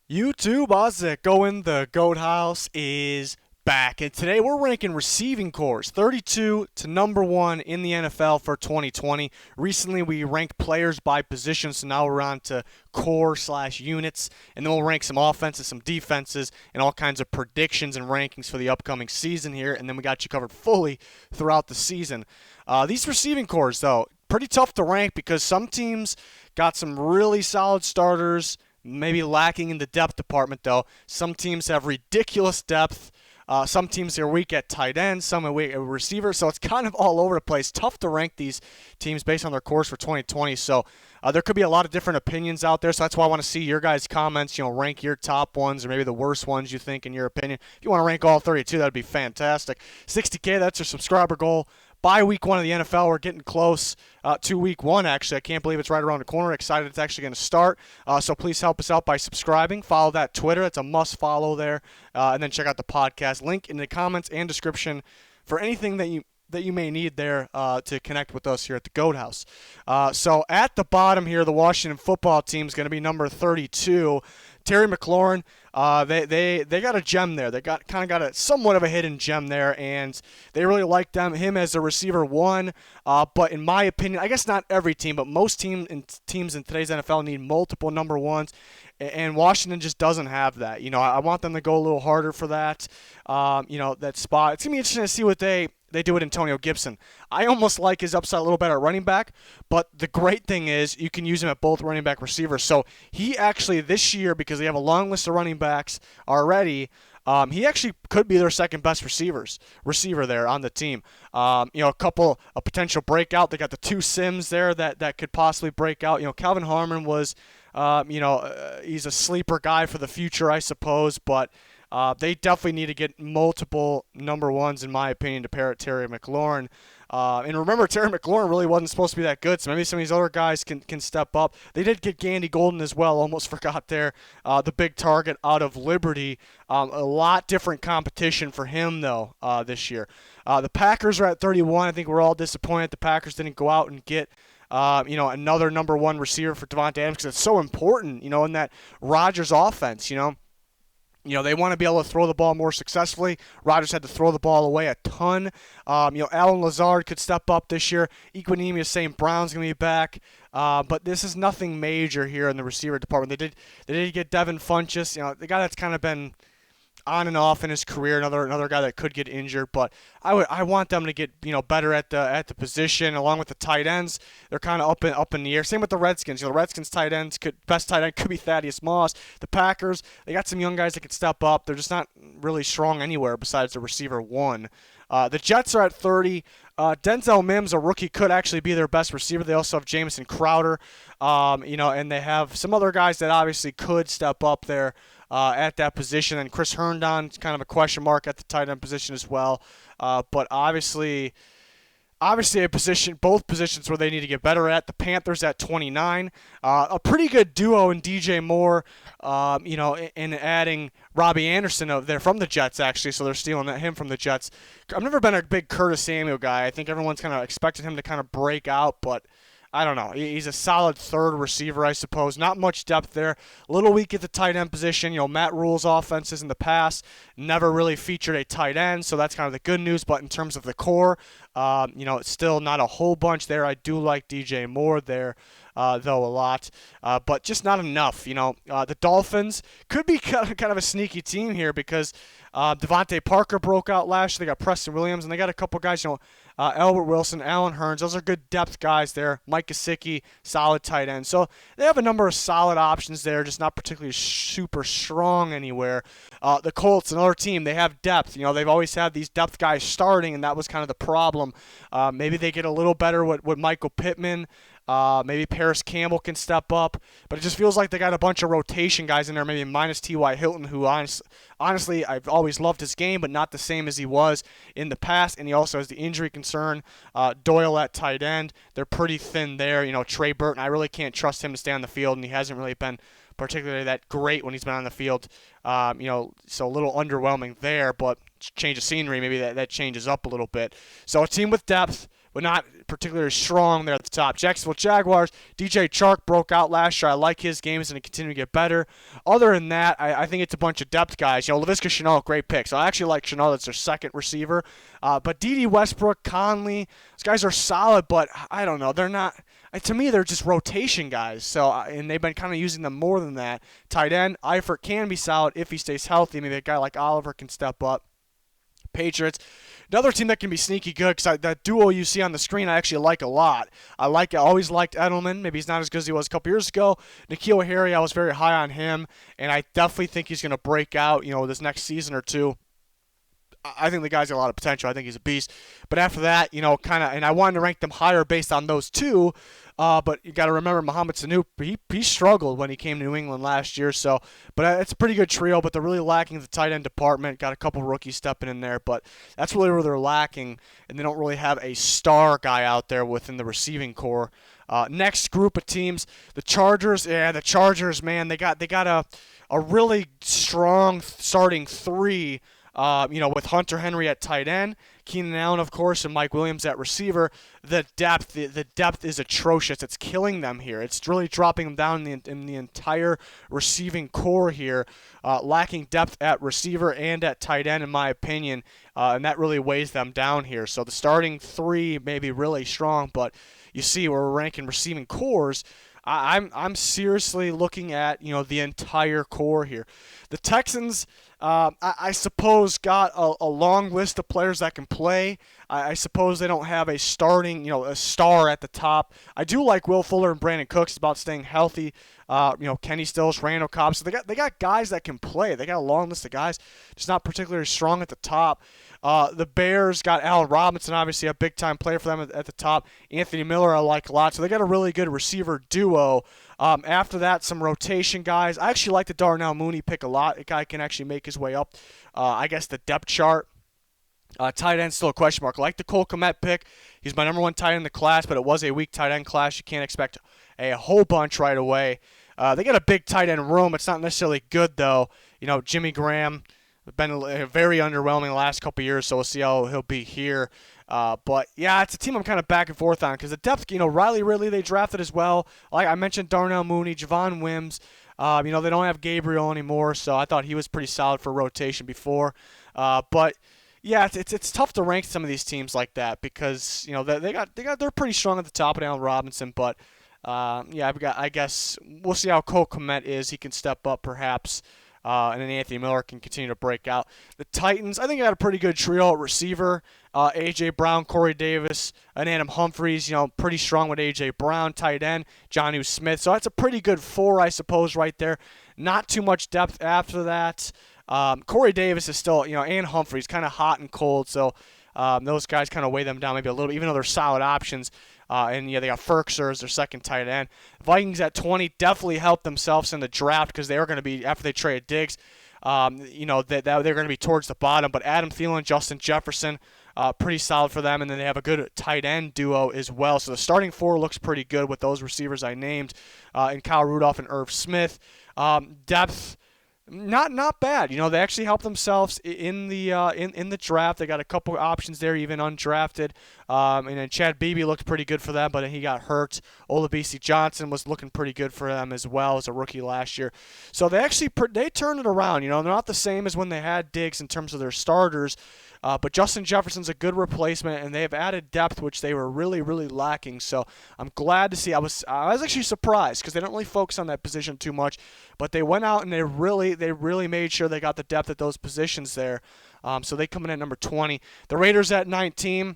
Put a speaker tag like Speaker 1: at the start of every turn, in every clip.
Speaker 1: YouTube, how's it going? The Goat House is back, and today we're ranking receiving cores 32 to number one in the NFL for 2020. Recently, we ranked players by position, so now we're on to core/units, and then we'll rank some offenses, some defenses, and all kinds of predictions and rankings for the upcoming season here, and then we got you covered fully throughout the season. These receiving cores, though, pretty tough to rank because some teams got some really solid starters, maybe lacking in the depth department, though. Some teams have ridiculous depth. Some teams are weak at tight end, some are weak at receiver, so it's kind of all over the place. Tough to rank these teams based on their course for 2020. So there could be a lot of different opinions out there. So that's why I want to see your guys' comments. Rank your top ones or maybe the worst ones you think in your opinion. If you want to rank all 32, that'd be fantastic. 60K, that's your subscriber goal. By week one of the NFL, we're getting close to week one, actually. I can't believe it's right around the corner. Excited it's actually going to start. So please help us out by subscribing. Follow that Twitter. It's a must follow there. And then check out the podcast. Link in the comments and description for anything that you may need there to connect with us here at the Goat House. So at the bottom here, the Washington football team is going to be number 32. Terry McLaurin, they got a gem there. They got a somewhat of a hidden gem there, and they really like him as a receiver one. But in my opinion, I guess not every team, but most teams in today's NFL need multiple number ones, and Washington just doesn't have that. I want them to go a little harder for that. That spot. It's gonna be interesting to see what they do with Antonio Gibson. I almost like his upside a little better at running back, but the great thing is you can use him at both running back receivers. So he actually this year, because they have a long list of running backs already, he actually could be their second best receiver there on the team. A potential breakout. They got the two Sims there that could possibly break out. Calvin Harmon was, he's a sleeper guy for the future, I suppose, but they definitely need to get multiple number ones, in my opinion, to pair at Terry McLaurin. And remember, Terry McLaurin really wasn't supposed to be that good, so maybe some of these other guys can step up. They did get Gandy Golden as well, almost forgot there, the big target out of Liberty. A lot different competition for him, though, this year. The Packers are at 31. I think we're all disappointed the Packers didn't go out and get another number one receiver for Davante Adams, because it's so important, in that Rodgers offense, they want to be able to throw the ball more successfully. Rodgers had to throw the ball away a ton. Allen Lazard could step up this year. Equanimeous St. Brown's going to be back. But this is nothing major here in the receiver department. They did get Devin Funchess, the guy that's kind of been on and off in his career, another guy that could get injured, but I want them to get better at the position, along with the tight ends. They're kind of up in the air. Same with the Redskins. The Redskins best tight end could be Thaddeus Moss. The Packers, they got some young guys that could step up. They're just not really strong anywhere besides the receiver one. The Jets are at 30. Denzel Mims, a rookie, could actually be their best receiver. They also have Jamison Crowder, and they have some other guys that obviously could step up there at that position. And Chris Herndon's kind of a question mark at the tight end position as well. But obviously both positions where they need to get better at. The Panthers at 29. A pretty good duo in DJ Moore, in adding Robbie Anderson there from the Jets, actually, so they're stealing him from the Jets. I've never been a big Curtis Samuel guy. I think everyone's kind of expected him to kind of break out, but I don't know. He's a solid third receiver, I suppose. Not much depth there. A little weak at the tight end position. Matt Rule's offenses in the past never really featured a tight end, so that's kind of the good news. But in terms of the core, it's still not a whole bunch there. I do like DJ Moore there, though, a lot, but just not enough. The Dolphins could be kind of a sneaky team here because Devontae Parker broke out last year. They got Preston Williams, and they got a couple guys, Albert Wilson, Allen Hurns. Those are good depth guys there. Mike Gesicki, solid tight end. So they have a number of solid options there, just not particularly super strong anywhere. The Colts, another team, they have depth. They've always had these depth guys starting, and that was kind of the problem. Maybe they get a little better with Michael Pittman. Maybe Paris Campbell can step up, but it just feels like they got a bunch of rotation guys in there, maybe minus T.Y. Hilton, who honestly, I've always loved his game, but not the same as he was in the past, and he also has the injury concern. Doyle at tight end, they're pretty thin there. Trey Burton, I really can't trust him to stay on the field, and he hasn't really been particularly that great when he's been on the field. So a little underwhelming there, but change of scenery, maybe that changes up a little bit. So a team with depth, but not particularly strong there at the top. Jacksonville Jaguars, DJ Chark broke out last year. I like his game. He's going to continue to get better. Other than that, I think it's a bunch of depth guys. Laviska Shenault, great pick. So I actually like Shenault. That's their second receiver. But Dede Westbrook, Conley, those guys are solid, but I don't know. They're not. To me, they're just rotation guys. So, and they've been kind of using them more than that. Tight end, Eifert can be solid if he stays healthy. Maybe a guy like Oliver can step up. Patriots, another team that can be sneaky good because that duo you see on the screen I actually like a lot. I always liked Edelman. Maybe he's not as good as he was a couple years ago. N'Keal Harry, I was very high on him, and I definitely think he's going to break out, this next season or two. I think the guy's got a lot of potential. I think he's a beast. But after that, and I wanted to rank them higher based on those two. But you got to remember Mohamed Sanu, he struggled when he came to New England last year. So, but it's a pretty good trio. But they're really lacking the tight end department. Got a couple rookies stepping in there, but that's really where they're lacking. And they don't really have a star guy out there within the receiving core. Next group of teams, the Chargers. Yeah, the Chargers, man, they got a really strong starting three. With Hunter Henry at tight end, Keenan Allen, of course, and Mike Williams at receiver, the depth is atrocious. It's killing them here. It's really dropping them down in the entire receiving core here, lacking depth at receiver and at tight end, in my opinion, and that really weighs them down here. So the starting three may be really strong, but you see where we're ranking receiving cores. I'm seriously looking at the entire core here. The Texans, I suppose, got a long list of players that can play. I suppose they don't have a starting, a star at the top. I do like Will Fuller and Brandon Cooks. It's about staying healthy. Kenny Stills, Randall Cobb. So they got guys that can play. They got a long list of guys, just not particularly strong at the top. The Bears got Allen Robinson, obviously a big-time player for them at the top. Anthony Miller I like a lot. So they got a really good receiver duo. After that, some rotation guys. I actually like the Darnell Mooney pick a lot. A guy can actually make his way up, I guess, the depth chart. Tight end still a question mark. I like the Cole Kmet pick. He's my number one tight end in the class, but it was a weak tight end class. You can't expect a whole bunch right away. They got a big tight end room. It's not necessarily good, though. Jimmy Graham been very underwhelming the last couple of years, so we'll see how he'll be here. But, yeah, it's a team I'm kind of back and forth on because the depth, Riley Ridley they drafted as well. Like I mentioned, Darnell Mooney, Javon Wims. They don't have Gabriel anymore, so I thought he was pretty solid for rotation before. But yeah, it's tough to rank some of these teams like that because they're pretty strong at the top of Allen Robinson, but I guess we'll see how Cole Kmet is. He can step up perhaps. And then Anthony Miller can continue to break out. The Titans, I think, got a pretty good trio at receiver. A.J. Brown, Corey Davis, and Adam Humphries, pretty strong with A.J. Brown. Tight end, Jonnu Smith. So that's a pretty good four, I suppose, right there. Not too much depth after that. Corey Davis is still, and Humphries, kind of hot and cold. So those guys kind of weigh them down maybe a little, even though they're solid options. They got Ferkser as their second tight end. Vikings at 20 definitely helped themselves in the draft because they were going to be, after they traded Diggs, they're going to be towards the bottom. But Adam Thielen, Justin Jefferson, pretty solid for them. And then they have a good tight end duo as well. So the starting four looks pretty good with those receivers I named, and Kyle Rudolph and Irv Smith. Depth. Not bad. They actually helped themselves in the draft. They got a couple options there, even undrafted. And then Chad Beebe looked pretty good for them, but he got hurt. Olabisi Johnson was looking pretty good for them as well as a rookie last year. So they turned it around. They're not the same as when they had Diggs in terms of their starters. But Justin Jefferson's a good replacement, and they have added depth, which they were really, really lacking. So I'm glad to see. I was actually surprised because they don't really focus on that position too much, but they went out and they really made sure they got the depth at those positions there. So they come in at number 20. The Raiders at 19.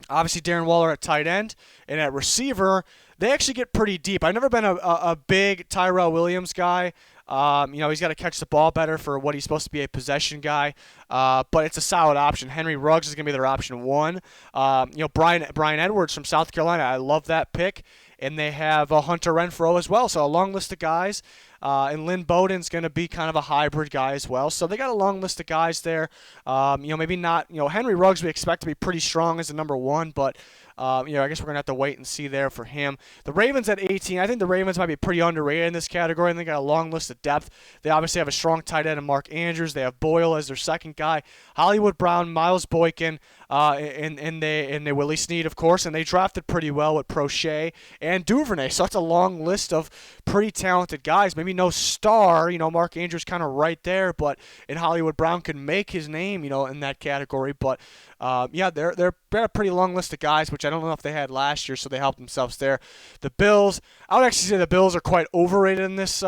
Speaker 1: Obviously, Darren Waller at tight end, and at receiver, they actually get pretty deep. I've never been a big Tyrell Williams guy. He's got to catch the ball better for what he's supposed to be a possession guy, but it's a solid option. Henry Ruggs is going to be their option one. Brian Edwards from South Carolina, I love that pick. And they have Hunter Renfrow as well, so a long list of guys. And Lynn Bowden's going to be kind of a hybrid guy as well. So they got a long list of guys there. Maybe not, Henry Ruggs we expect to be pretty strong as the number one, but I guess we're going to have to wait and see there for him. The Ravens at 18, I think the Ravens might be pretty underrated in this category, and they got a long list of depth. They obviously have a strong tight end in Mark Andrews. They have Boyle as their second guy, Hollywood Brown, Miles Boykin, and they Willie Snead, of course, and they drafted pretty well with Prochet and Duvernay. So that's a long list of pretty talented guys. Maybe no star, Mark Andrews kind of right there, but and Hollywood Brown could make his name, in that category. But they're a pretty long list of guys, which I don't know if they had last year, so they helped themselves there. The Bills, I would actually say the Bills are quite overrated in this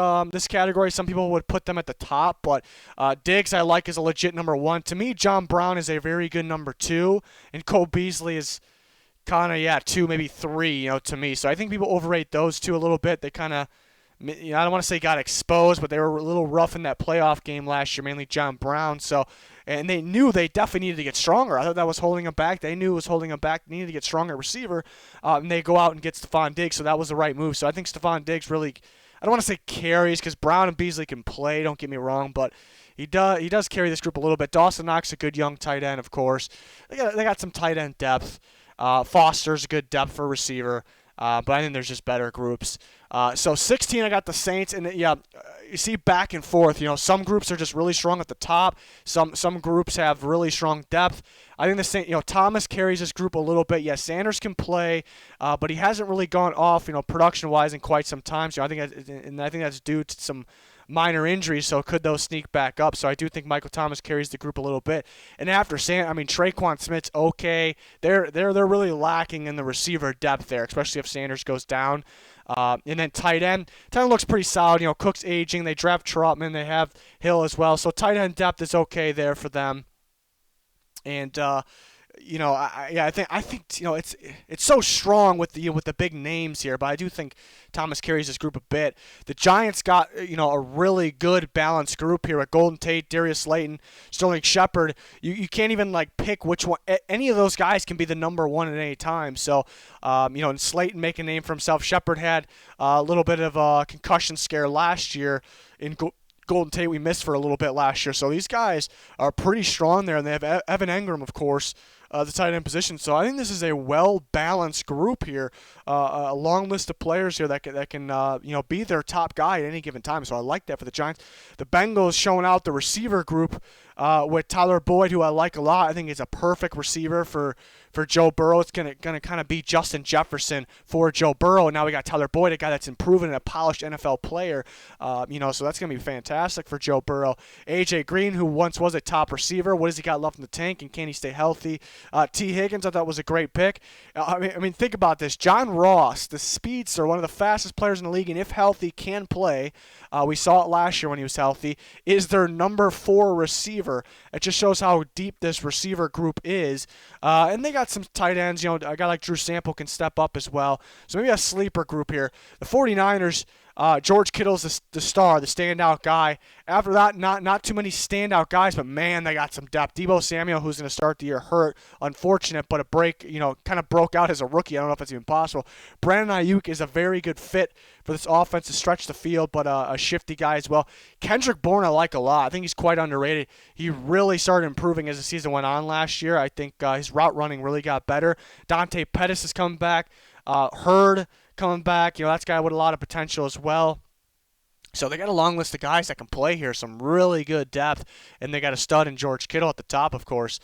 Speaker 1: category. Some people would put them at the top, but Diggs I like as a legit number one. To me, John Brown is a very good number two, and Cole Beasley is kind of, 2, maybe 3, to me. So I think people overrate those two a little bit. They kind of, I don't want to say got exposed, but they were a little rough in that playoff game last year, mainly John Brown. So, and they knew they definitely needed to get stronger. I thought that was holding them back. They knew it was holding them back. They needed to get stronger at receiver, and they go out and get Stephon Diggs. So that was the right move. So I think Stephon Diggs really, I don't want to say carries because Brown and Beasley can play. Don't get me wrong, but he does carry this group a little bit. Dawson Knox, a good young tight end, of course. They got some tight end depth. Foster's a good depth for receiver. But I think there's just better groups. So 16, I got the Saints, and you see back and forth. Some groups are just really strong at the top. Some groups have really strong depth. I think the Saints, Thomas carries this group a little bit. Yes, Sanders can play, but he hasn't really gone off, production-wise in quite some time. So I think that's due to some minor injuries, so could those sneak back up? So I do think Michael Thomas carries the group a little bit. And after Traquan Smith's okay. They're really lacking in the receiver depth there, especially if Sanders goes down. And then tight end looks pretty solid. Cook's aging. They draft Trotman. They have Hill as well. So tight end depth is okay there for them. And I think it's so strong with the big names here, but I do think Thomas carries this group a bit. The Giants got a really good balanced group here with Golden Tate, Darius Slayton, Sterling Shepard. You can't even pick which one. Any of those guys can be the number one at any time. So and Slayton make a name for himself. Shepard had a little bit of a concussion scare last year in Golden Tate we missed for a little bit last year. So these guys are pretty strong there, and they have Evan Engram, of course, the tight end position. So I think this is a well-balanced group here, a long list of players here that can be their top guy at any given time. So I like that for the Giants. The Bengals showing out the receiver group with Tyler Boyd, who I like a lot. I think he's a perfect receiver for Joe Burrow. It's gonna kind of be Justin Jefferson for Joe Burrow. And now we got Tyler Boyd, a guy that's improving and a polished NFL player. So that's gonna be fantastic for Joe Burrow. AJ Green, who once was a top receiver, what has he got left in the tank, and can he stay healthy? T. Higgins, I thought was a great pick. Think about this. John Ross, the speedster, one of the fastest players in the league, and if healthy, can play. We saw it last year when he was healthy. Is their number 4 receiver? It just shows how deep this receiver group is. And they got some tight ends. A guy like Drew Sample can step up as well. So maybe a sleeper group here. The 49ers, George Kittle's the star, the standout guy. After that, not too many standout guys, but man, they got some depth. Deebo Samuel, who's going to start the year hurt, unfortunate, but a break, kind of broke out as a rookie. I don't know if it's even possible. Brandon Ayuk is a very good fit for this offense to stretch the field, but a shifty guy as well. Kendrick Bourne I like a lot. I think he's quite underrated. He really started improving as the season went on last year. I think his route running really got better. Dante Pettis is coming back. Hurd coming back. That's a guy with a lot of potential as well. So they got a long list of guys that can play here, some really good depth, and they got a stud in George Kittle at the top, of course.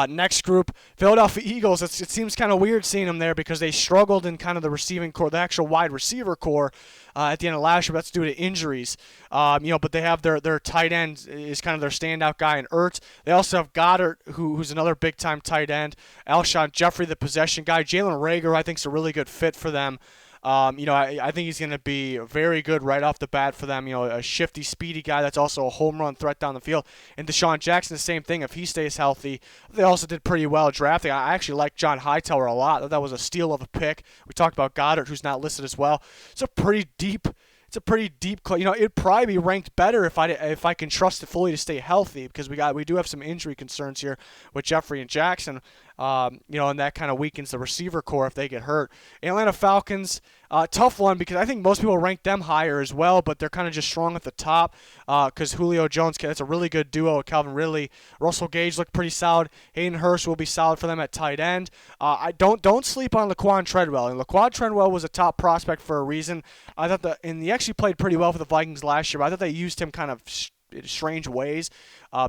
Speaker 1: Next group, Philadelphia Eagles. It seems kind of weird seeing them there because they struggled in kind of the receiving core, the actual wide receiver core at the end of last year. That's due to injuries. But they have their tight end is kind of their standout guy in Ertz. They also have Goddard, who's another big-time tight end. Alshon Jeffrey, the possession guy. Jalen Reagor, I think, is a really good fit for them. I think he's going to be very good right off the bat for them. A shifty, speedy guy that's also a home run threat down the field. And Deshaun Jackson, the same thing. If he stays healthy, they also did pretty well drafting. I actually like John Hightower a lot. That was a steal of a pick. We talked about Goddard, who's not listed as well. It's a pretty deep it'd probably be ranked better if I can trust it fully to stay healthy because we do have some injury concerns here with Jeffrey and Jackson. And that kind of weakens the receiver core if they get hurt. Atlanta Falcons, tough one because I think most people rank them higher as well, but they're kind of just strong at the top because Julio Jones, that's a really good duo with Calvin Ridley. Russell Gage looked pretty solid. Hayden Hurst will be solid for them at tight end. I don't sleep on Laquan Treadwell. And Laquan Treadwell was a top prospect for a reason. I thought he actually played pretty well for the Vikings last year, but I thought they used him kind of in strange ways,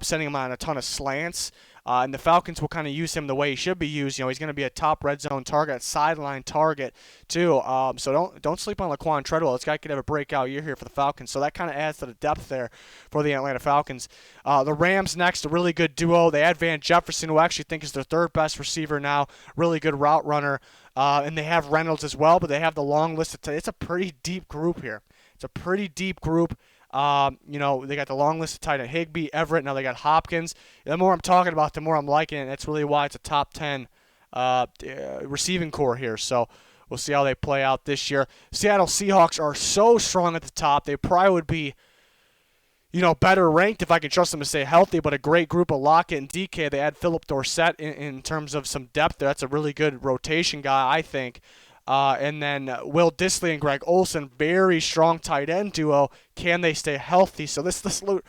Speaker 1: sending him on a ton of slants. And the Falcons will kind of use him the way he should be used. He's going to be a top red zone target, sideline target too. So don't sleep on Laquan Treadwell. This guy could have a breakout year here for the Falcons. So that kind of adds to the depth there for the Atlanta Falcons. The Rams next, a really good duo. They had Van Jefferson, who I actually think is their third best receiver now. Really good route runner. And they have Reynolds as well, but they have the long list. It's a pretty deep group here. It's a pretty deep group. They got the long list of tight end Higbee, Everett. Now they got Hopkins. The more I'm talking about, the more I'm liking it. That's really why it's a top 10 receiving core here. So we'll see how they play out this year. Seattle Seahawks are so strong at the top. They probably would be, better ranked if I can trust them to stay healthy. But a great group of Lockett and DK. They add Philip Dorsett in terms of some depth there. That's a really good rotation guy, I think. And then Will Dissly and Greg Olsen, very strong tight end duo. Can they stay healthy? So the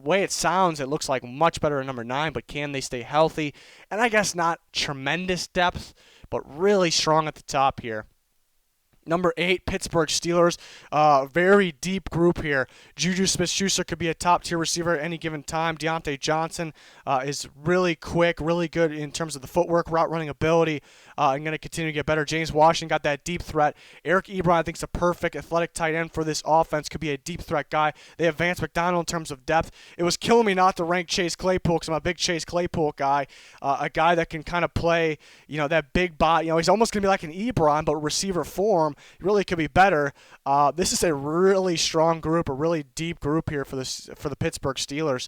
Speaker 1: way it sounds, it looks like much better at number 9. But can they stay healthy? And I guess not tremendous depth, but really strong at the top here. Number 8, Pittsburgh Steelers. Very deep group here. Juju Smith-Schuster could be a top-tier receiver at any given time. Deontay Johnson is really quick, really good in terms of the footwork, route-running ability, and going to continue to get better. James Washington got that deep threat. Eric Ebron, I think, is a perfect athletic tight end for this offense. Could be a deep threat guy. They have Vance McDonald in terms of depth. It was killing me not to rank Chase Claypool because I'm a big Chase Claypool guy. A guy that can kind of play, that big body. He's almost going to be like an Ebron, but receiver form. It really could be better. This is a really strong group, a really deep group here for the Pittsburgh Steelers.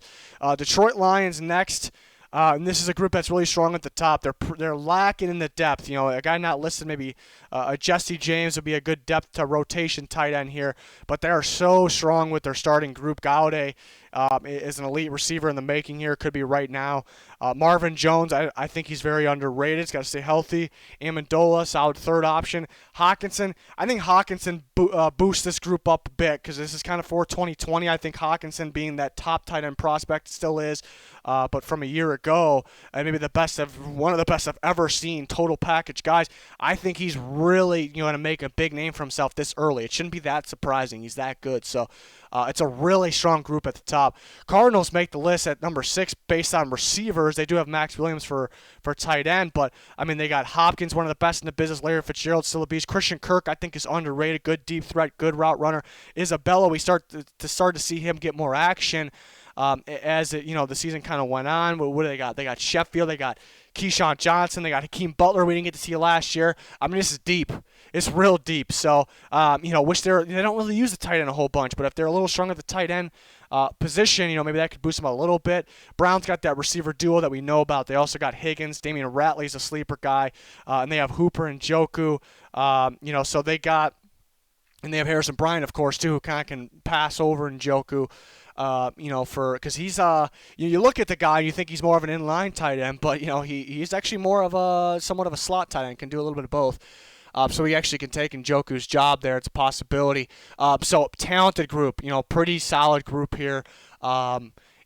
Speaker 1: Detroit Lions next. And this is a group that's really strong at the top. They're lacking in the depth. A guy not listed, maybe a Jesse James would be a good depth to rotation tight end here. But they are so strong with their starting group. Golladay is an elite receiver in the making here. Could be right now. Marvin Jones, I think he's very underrated. He's got to stay healthy. Amendola, solid third option. Hawkinson, I think Hawkinson boosts this group up a bit because this is kind of for 2020. I think Hawkinson being that top tight end prospect still is. But from a year ago, and maybe one of the best I've ever seen, total package guys. I think he's really going to make a big name for himself this early. It shouldn't be that surprising. He's that good. So it's a really strong group at the top. Cardinals make the list at number 6 based on receivers. They do have Max Williams for tight end, but they got Hopkins, one of the best in the business. Larry Fitzgerald, still a beast. Christian Kirk, I think, is underrated. Good deep threat, good route runner. Isabella, we start to see him get more action. As the season kind of went on. What do they got? They got Sheffield. They got Keyshawn Johnson. They got Hakeem Butler. We didn't get to see last year. This is deep. It's real deep. So, wish they don't really use the tight end a whole bunch, but if they're a little strong at the tight end position, maybe that could boost them a little bit. Browns got that receiver duo that we know about. They also got Higgins. Damian Ratley's a sleeper guy, and they have Hooper and Njoku. So they got, and they have Harrison Bryant, of course, too, who kind of can pass over Njoku. Because he's you look at the guy and you think he's more of an inline tight end, but he's actually more of somewhat of a slot tight end, can do a little bit of both. So he actually can take Njoku's job there. It's a possibility. So talented group, pretty solid group here.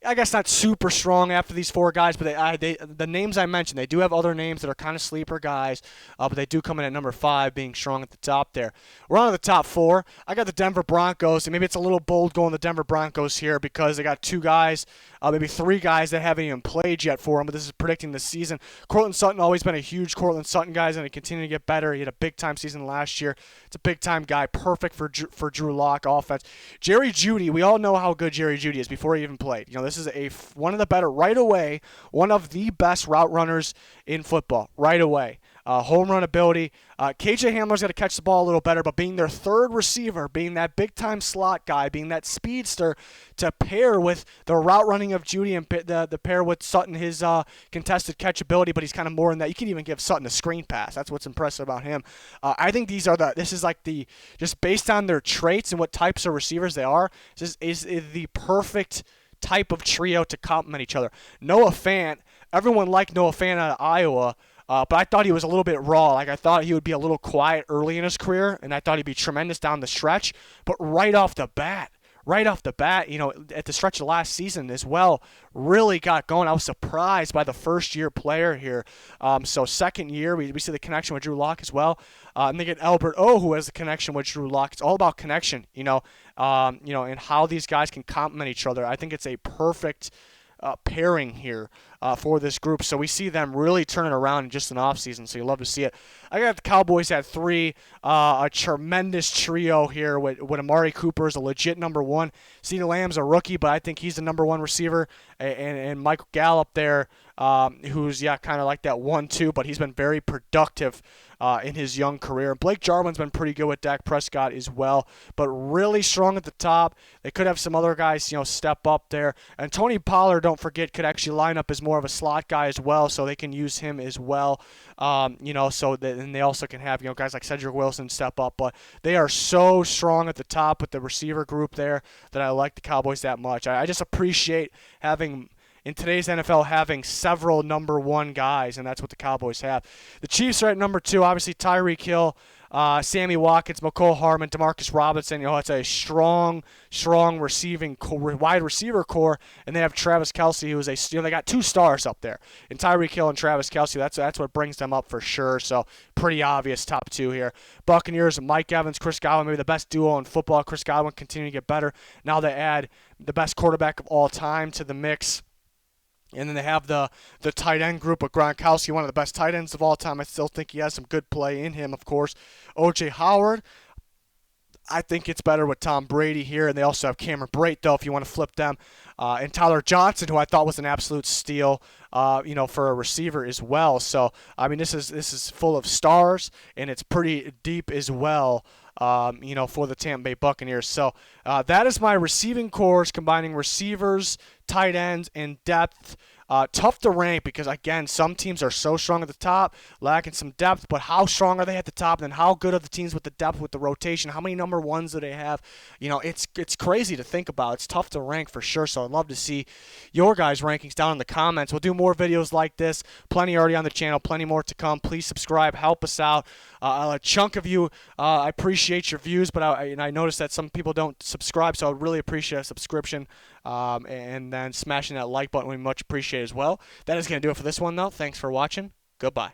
Speaker 1: I guess not super strong after these 4 guys, but the names I mentioned, they do have other names that are kind of sleeper guys, but they do come in at number 5, being strong at the top there. We're on to the top 4. I got the Denver Broncos, and maybe it's a little bold going the Denver Broncos here because they got 2 guys, maybe 3 guys that haven't even played yet for them, but this is predicting this season. Courtland Sutton, always been a huge Courtland Sutton guy, and he continue to get better. He had a big-time season last year. It's a big-time guy, perfect for Drew Lock offense. Jerry Jeudy, we all know how good Jerry Jeudy is before he even played. This is one of the better, right away, one of the best route runners in football, right away. Home run ability. KJ Hamler's got to catch the ball a little better, but being their third receiver, being that big-time slot guy, being that speedster to pair with the route running of Jeudy and the pair with Sutton, his contested catchability, but he's kind of more in that. You can even give Sutton a screen pass. That's what's impressive about him. I think this is like just based on their traits and what types of receivers they are, this is the perfect type of trio to complement each other. Noah Fant, everyone liked Noah Fant out of Iowa. But I thought he was a little bit raw. Like, I thought he would be a little quiet early in his career, and I thought he'd be tremendous down the stretch. But right off the bat, at the stretch of last season as well, really got going. I was surprised by the first-year player here. So second year, we see the connection with Drew Lock as well. And they get Albert O, who has the connection with Drew Lock. It's all about connection, and how these guys can complement each other. I think it's a perfect pairing here for this group. So we see them really turning around in just an offseason, so you love to see it. I got the Cowboys at 3, a tremendous trio here with Amari Cooper is a legit number 1. CeeDee Lamb's a rookie, but I think he's the number 1 receiver. And Michael Gallup there, who's, kind of like that 1-2, but he's been very productive in his young career. Blake Jarwin's been pretty good with Dak Prescott as well, but really strong at the top. They could have some other guys, step up there. And Tony Pollard, don't forget, could actually line up as more of a slot guy as well, so they can use him as well. And they also can have, guys like Cedric Wilson step up. But they are so strong at the top with the receiver group there that I like the Cowboys that much. I just appreciate having, in today's NFL, having several number 1 guys, and that's what the Cowboys have. The Chiefs are at number 2, obviously Tyreek Hill, Sammy Watkins, McCole Hardman, Demarcus Robinson. It's a strong receiving wide receiver core, and they have Travis Kelce, who is they got 2 stars up there, and Tyreek Hill and Travis Kelce. That's what brings them up for sure. So pretty obvious top 2 here. Buccaneers, Mike Evans, Chris Godwin, maybe the best duo in football. Chris Godwin continuing to get better. Now they add the best quarterback of all time to the mix. And then they have the tight end group with Gronkowski, one of the best tight ends of all time. I still think he has some good play in him, of course. O.J. Howard, I think it's better with Tom Brady here. And they also have Cameron Brate, though, if you want to flip them. And Tyler Johnson, who I thought was an absolute steal, for a receiver as well. So, this is full of stars, and it's pretty deep as well. For the Tampa Bay Buccaneers. So that is my receiving cores, combining receivers, tight ends, and depth. Tough to rank because, again, some teams are so strong at the top, lacking some depth, but how strong are they at the top? And then how good are the teams with the depth, with the rotation? How many number 1s do they have? It's crazy to think about. It's tough to rank for sure, so I'd love to see your guys' rankings down in the comments. We'll do more videos like this. Plenty already on the channel, plenty more to come. Please subscribe. Help us out. A chunk of you, I appreciate your views, but I noticed that some people don't subscribe, so I would really appreciate a subscription. And then smashing that like button would be much appreciated as well. That is going to do it for this one, though. Thanks for watching. Goodbye.